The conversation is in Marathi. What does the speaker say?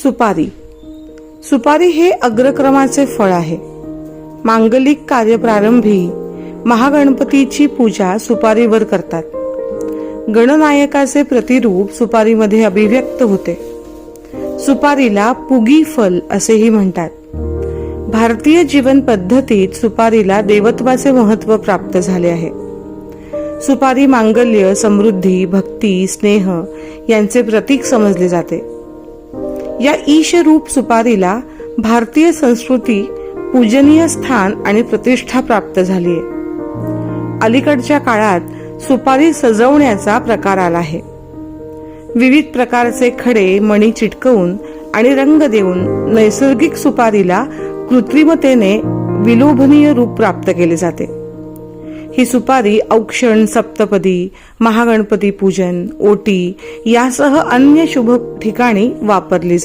सुपारी. सुपारी हे अग्रक्रमाचे फळ आहे. मांगलिक कार्यप्रारंभी महागणपतीची पूजा सुपारीवर करतात. गणनायकाचे प्रतिरूप सुपारीमध्ये अभिव्यक्त होते. सुपारीला पुगी फल असेही म्हणतात. भारतीय जीवन पद्धतीत सुपारीला देवत्वाचे महत्त्व प्राप्त झाले आहे. सुपारी मांगल्य, समृद्धी, भक्ती, स्नेह यांचे प्रतीक समजले जाते. या ईशरूप सुपारीला भारतीय संस्कृती पूजनीय स्थान आणि प्रतिष्ठा प्राप्त झाली आहे. अलीकडच्या काळात सुपारी सजवण्याचा प्रकार आला आहे. विविध प्रकारचे खडे, मणी चिटकवून आणि रंग देऊन नैसर्गिक सुपारीला कृत्रिमतेने विलोभनीय रूप प्राप्त केले जाते. ही सुपारी औक्षण, सप्तपदी, महागणपती पूजन, ओटी यासह अन्य शुभ ठिकाणी वापरली जाते.